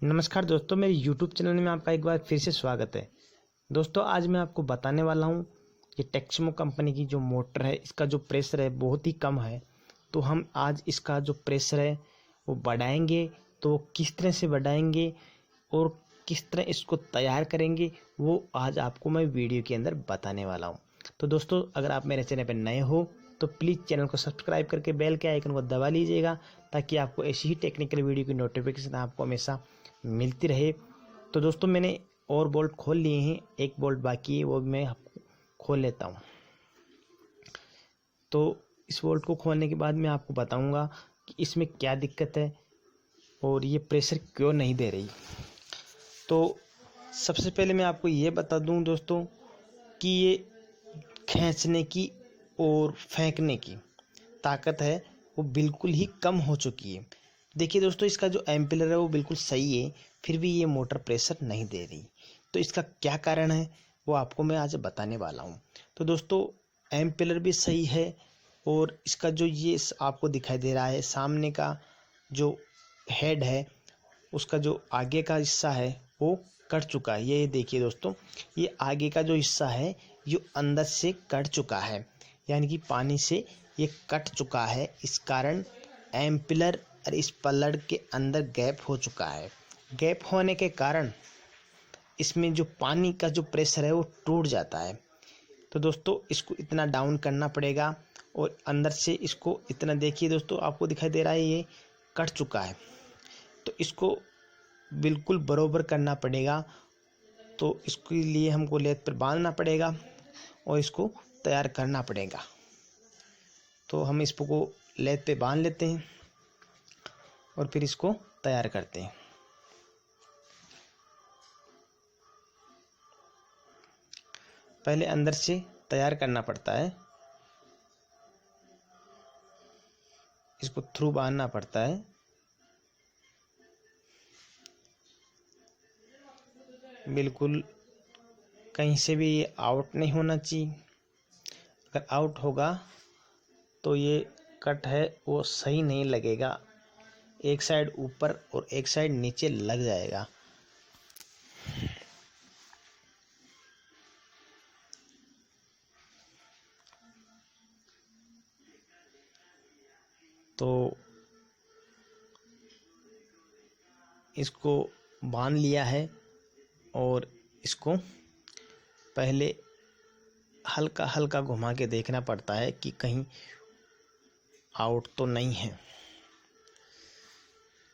नमस्कार दोस्तों, मेरे YouTube चैनल में आपका एक बार फिर से स्वागत है। दोस्तों, आज मैं आपको बताने वाला हूँ कि टेक्समो कंपनी की जो मोटर है, इसका जो प्रेशर है बहुत ही कम है। तो हम आज इसका जो प्रेशर है वो बढ़ाएंगे। तो किस तरह से बढ़ाएंगे और किस तरह इसको तैयार करेंगे, वो आज आपको मैं वीडियो के अंदर बताने वाला हूँ। तो दोस्तों, अगर आप मेरे चैनल पर नए हो तो प्लीज़ चैनल को सब्सक्राइब करके बेल के आइकन को दबा लीजिएगा, ताकि आपको ऐसी ही टेक्निकल वीडियो की नोटिफिकेशन आपको हमेशा मिलती रहे। तो दोस्तों, मैंने और बोल्ट खोल लिए हैं, एक बोल्ट बाकी है, वो मैं आपको खोल लेता हूँ। तो इस बोल्ट को खोलने के बाद मैं आपको बताऊंगा कि इसमें क्या दिक्कत है और ये प्रेशर क्यों नहीं दे रही। तो सबसे पहले मैं आपको ये बता दूं दोस्तों कि ये खींचने की और फेंकने की ताकत है वो बिल्कुल ही कम हो चुकी है। देखिए दोस्तों, इसका जो एम्पीयर है वो बिल्कुल सही है, फिर भी ये मोटर प्रेशर नहीं दे रही। तो इसका क्या कारण है वो आपको मैं आज बताने वाला हूँ। तो दोस्तों, एम्पीयर भी सही है और इसका जो ये आपको दिखाई दे रहा है सामने का जो हेड है, उसका जो आगे का हिस्सा है वो कट चुका है। ये देखिए दोस्तों, ये आगे का जो हिस्सा है ये अंदर से कट चुका है, यानी कि पानी से ये कट चुका है। इस कारण एम्पीयर और इस पल्लड़ के अंदर गैप हो चुका है। गैप होने के कारण इसमें जो पानी का जो प्रेशर है वो टूट जाता है। तो दोस्तों, इसको इतना डाउन करना पड़ेगा और अंदर से इसको इतना, देखिए दोस्तों, आपको दिखाई दे रहा है ये कट चुका है। तो इसको बिल्कुल बरोबर करना पड़ेगा। तो इसके लिए हमको लेथ पर बांधना पड़ेगा और इसको तैयार करना पड़ेगा। तो हम इसको लेथ पे बांध लेते हैं और फिर इसको तैयार करते हैं। पहले अंदर से तैयार करना पड़ता है, इसको थ्रू बांधना पड़ता है। बिल्कुल कहीं से भी ये आउट नहीं होना चाहिए। अगर आउट होगा तो ये कट है वो सही नहीं लगेगा, एक साइड ऊपर और एक साइड नीचे लग जाएगा। तो इसको बांध लिया है और इसको पहले हल्का हल्का घुमा के देखना पड़ता है कि कहीं आउट तो नहीं है।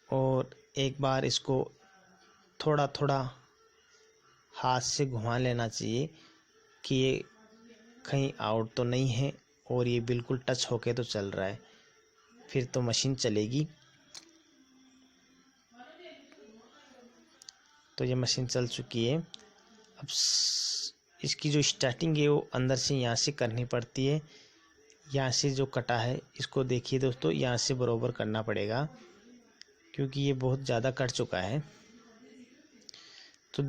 और एक बार इसको थोड़ा थोड़ा हाथ से घुमा लेना चाहिए कि ये कहीं आउट तो नहीं है और ये बिल्कुल टच होके तो चल रहा है, फिर तो मशीन चलेगी। तो ये मशीन चल चुकी है। अब इसकी जो स्टार्टिंग है वो अंदर से यहाँ से करनी पड़ती है। यहाँ से जो कटा है इसको देखिए दोस्तों, यहाँ से बरोबर करना पड़ेगा क्योंकि ये बहुत ज़्यादा कट चुका है। तो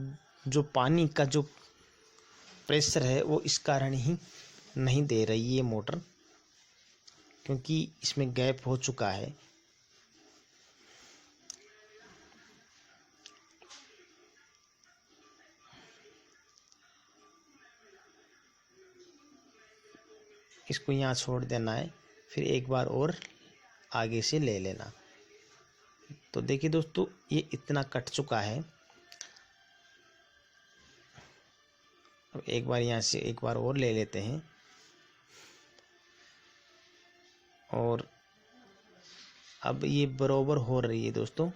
जो पानी का जो प्रेशर है वो इस कारण ही नहीं दे रही है मोटर, क्योंकि इसमें गैप हो चुका है। इसको यहाँ छोड़ देना है, फिर एक बार और आगे से ले लेना। तो देखिए दोस्तों, ये इतना कट चुका है। अब एक बार यहाँ से एक बार और ले लेते हैं और अब ये बरोबर हो रही है दोस्तों।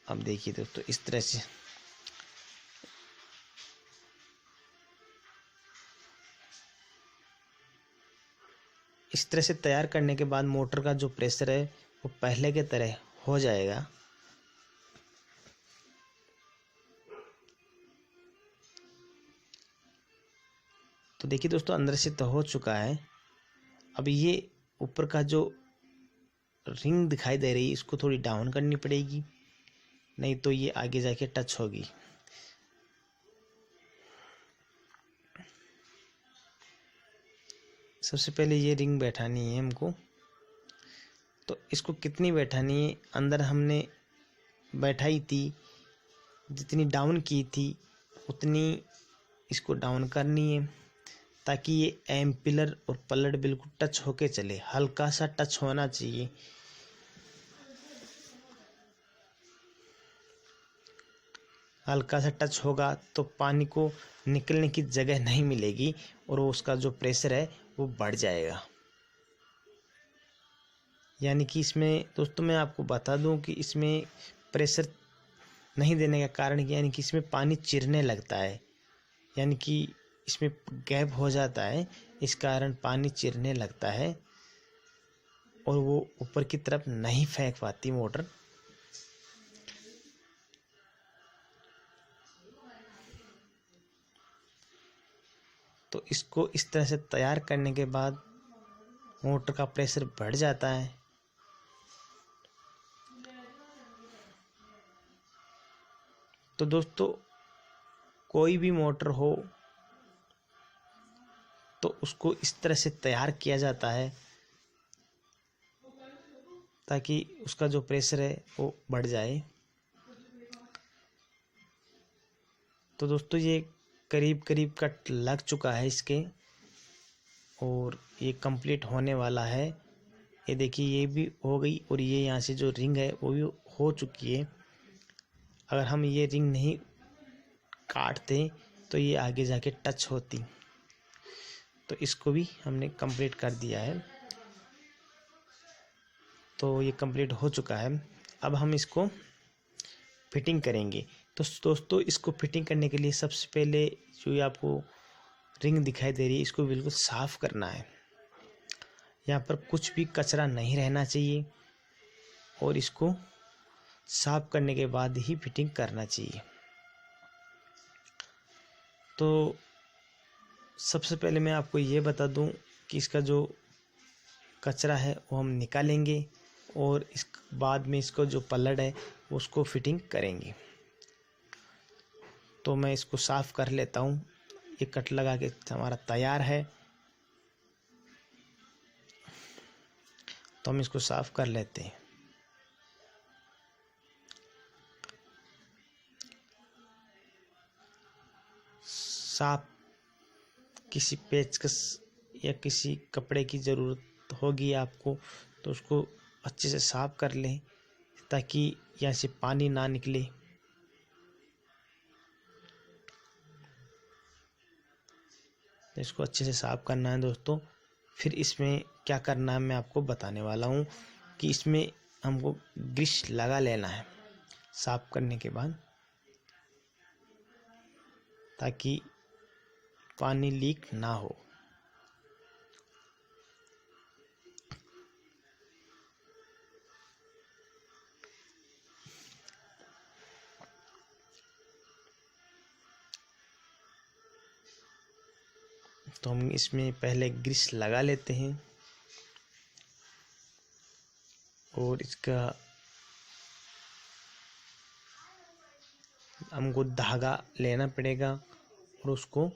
अब देखिए दोस्तों, इस तरह से तैयार करने के बाद मोटर का जो प्रेशर है वो पहले के तरह हो जाएगा। तो देखिए दोस्तों, अंदर से तो हो चुका है। अब ये ऊपर का जो रिंग दिखाई दे रही है इसको थोड़ी डाउन करनी पड़ेगी, नहीं तो ये आगे जाके टच होगी। सबसे पहले ये रिंग बैठानी है हमको। तो इसको कितनी बैठानी है, अंदर हमने बैठाई थी, जितनी डाउन की थी उतनी इसको डाउन करनी है, ताकि ये एम्पिलर और पलट बिल्कुल टच होके चले, हल्का सा टच होना चाहिए। हल्का सा टच होगा तो पानी को निकलने की जगह नहीं मिलेगी और उसका जो प्रेशर है वो बढ़ जाएगा। यानी कि इसमें दोस्तों मैं आपको बता दूं कि इसमें प्रेशर नहीं देने का कारण यानी कि इसमें पानी चिरने लगता है, यानी कि इसमें गैप हो जाता है, इस कारण पानी चिरने लगता है और वो ऊपर की तरफ नहीं फेंक पाती मोटर। तो इसको इस तरह से तैयार करने के बाद मोटर का प्रेशर बढ़ जाता है। तो दोस्तों कोई भी मोटर हो तो उसको इस तरह से तैयार किया जाता है ताकि उसका जो प्रेशर है वो बढ़ जाए। तो दोस्तों ये करीब करीब कट लग चुका है इसके और ये कंप्लीट होने वाला है। ये देखिए ये भी हो गई और ये यहाँ से जो रिंग है वो भी हो चुकी है। अगर हम ये रिंग नहीं काटते तो ये आगे जाके टच होती। तो इसको भी हमने कंप्लीट कर दिया है। तो ये कंप्लीट हो चुका है। अब हम इसको फिटिंग करेंगे। तो दोस्तों इसको फिटिंग करने के लिए सबसे पहले जो ये आपको रिंग दिखाई दे रही है इसको बिल्कुल साफ़ करना है। यहाँ पर कुछ भी कचरा नहीं रहना चाहिए और इसको साफ करने के बाद ही फिटिंग करना चाहिए। तो सबसे पहले मैं आपको ये बता दूं कि इसका जो कचरा है वो हम निकालेंगे और इस बाद में इसको जो पलट है उसको फिटिंग करेंगे। तो मैं इसको साफ़ कर लेता हूँ। ये कट लगा के हमारा तैयार है। तो हम इसको साफ़ कर लेते हैं। साफ किसी पेचकस या किसी कपड़े की ज़रूरत होगी आपको, तो उसको अच्छे से साफ कर लें ताकि यहाँ से पानी ना निकले। इसको अच्छे से साफ करना है दोस्तों। फिर इसमें क्या करना है मैं आपको बताने वाला हूँ कि इसमें हमको ग्रीस लगा लेना है साफ करने के बाद, ताकि पानी लीक ना हो। तो हम इसमें पहले ग्रीस लगा लेते हैं और इसका हमको धागा लेना पड़ेगा और उसको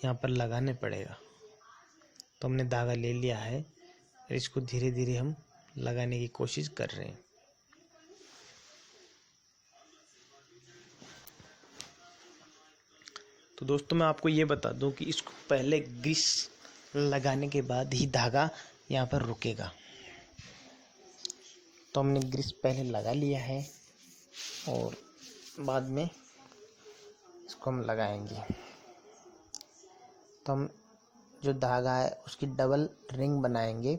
यहाँ पर लगाने पड़ेगा। तो हमने धागा ले लिया है और इसको धीरे धीरे हम लगाने की कोशिश कर रहे हैं। तो दोस्तों मैं आपको ये बता दूं कि इसको पहले ग्रीस लगाने के बाद ही धागा यहाँ पर रुकेगा। तो हमने ग्रीस पहले लगा लिया है और बाद में इसको हम लगाएंगे। तो हम जो धागा है उसकी डबल रिंग बनाएंगे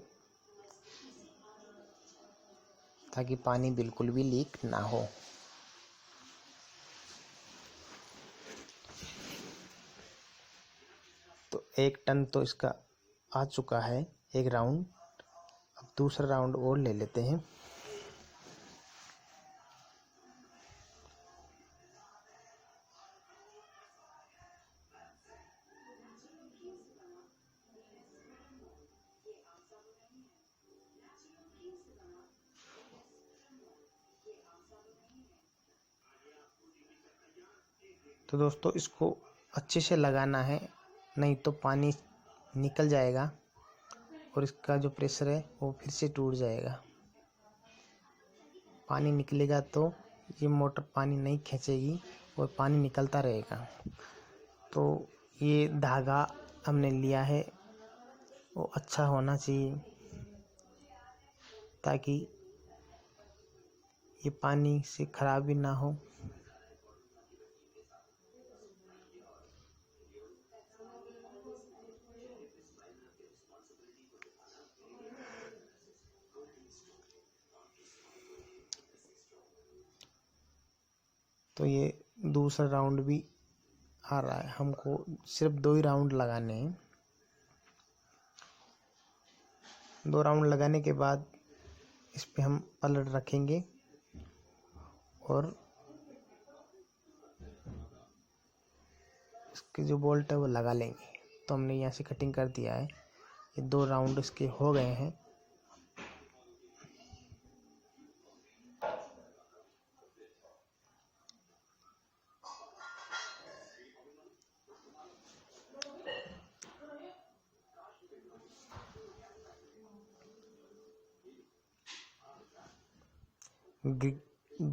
ताकि पानी बिल्कुल भी लीक ना हो। तो 1 टन तो इसका आ चुका है 1 राउंड। अब दूसरा राउंड और ले लेते हैं। तो दोस्तों इसको अच्छे से लगाना है, नहीं तो पानी निकल जाएगा और इसका जो प्रेशर है वो फिर से टूट जाएगा। पानी निकलेगा तो ये मोटर पानी नहीं खींचेगी और पानी निकलता रहेगा। तो ये धागा हमने लिया है वो अच्छा होना चाहिए ताकि ये पानी से खराब भी ना हो। तो ये दूसरा राउंड भी आ रहा है, हमको सिर्फ 2 ही राउंड लगाने हैं। 2 राउंड लगाने के बाद इस पे हम पलट रखेंगे और इसके जो बोल्ट है वो लगा लेंगे। तो हमने यहाँ से कटिंग कर दिया है। ये 2 राउंड इसके हो गए हैं।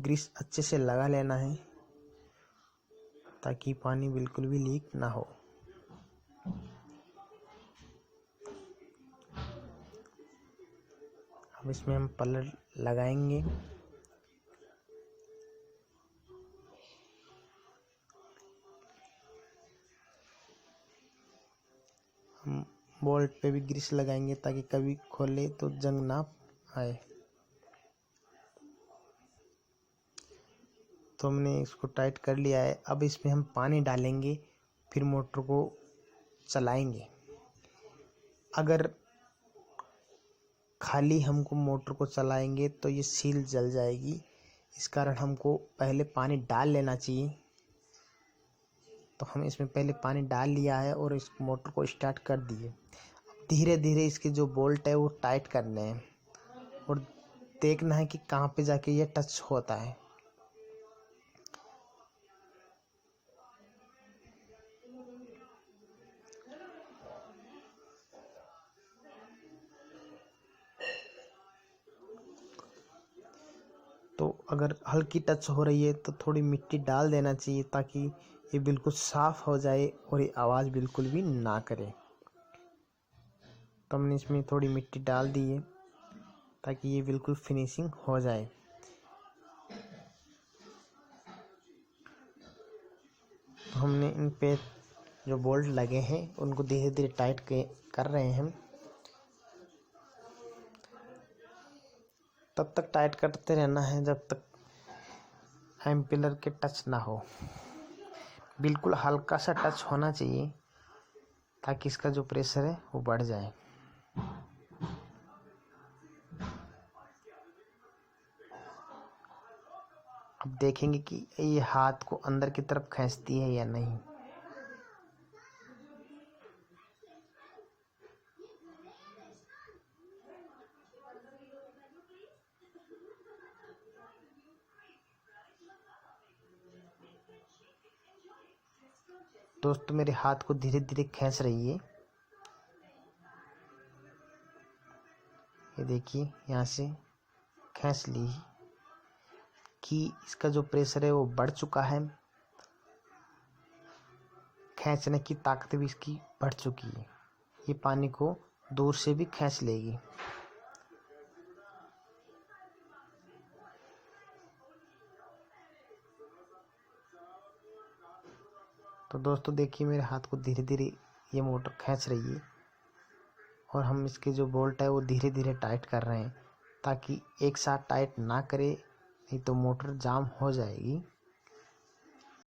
ग्रीस अच्छे से लगा लेना है ताकि पानी बिल्कुल भी लीक ना हो। अब इसमें हम पलट लगाएंगे। हम बोल्ट पे भी ग्रीस लगाएंगे ताकि कभी खोले तो जंग ना आए। तो हमने इसको टाइट कर लिया है। अब इसमें हम पानी डालेंगे, फिर मोटर को चलाएंगे। अगर खाली हमको मोटर को चलाएंगे तो ये सील जल जाएगी, इस कारण हमको पहले पानी डाल लेना चाहिए। तो हम इसमें पहले पानी डाल लिया है और इस मोटर को स्टार्ट कर दिए। अब धीरे धीरे इसके जो बोल्ट है वो टाइट करने हैं और देखना है कि कहाँ पे जाके ये टच होता है। तो अगर हल्की टच हो रही है तो थोड़ी मिट्टी डाल देना चाहिए ताकि ये बिल्कुल साफ हो जाए और ये आवाज़ बिल्कुल भी ना करे। तो हमने इसमें थोड़ी मिट्टी डाल दी है ताकि ये बिल्कुल फिनिशिंग हो जाए। तो हमने इन पे जो बोल्ट लगे हैं उनको धीरे धीरे टाइट कर रहे हैं। तब तक टाइट करते रहना है जब तक एम्पिलर के टच ना हो। बिल्कुल हल्का सा टच होना चाहिए ताकि इसका जो प्रेशर है वो बढ़ जाए। अब देखेंगे कि ये हाथ को अंदर की तरफ खींचती है या नहीं। दोस्तों मेरे हाथ को धीरे धीरे खींच रही है। ये देखिए यहाँ से खींच ली कि इसका जो प्रेशर है वो बढ़ चुका है। खींचने की ताकत भी इसकी बढ़ चुकी है। ये पानी को दूर से भी खींच लेगी। तो दोस्तों देखिए मेरे हाथ को धीरे धीरे ये मोटर खींच रही है और हम इसके जो बोल्ट है वो धीरे धीरे टाइट कर रहे हैं ताकि एक साथ टाइट ना करे, नहीं तो मोटर जाम हो जाएगी।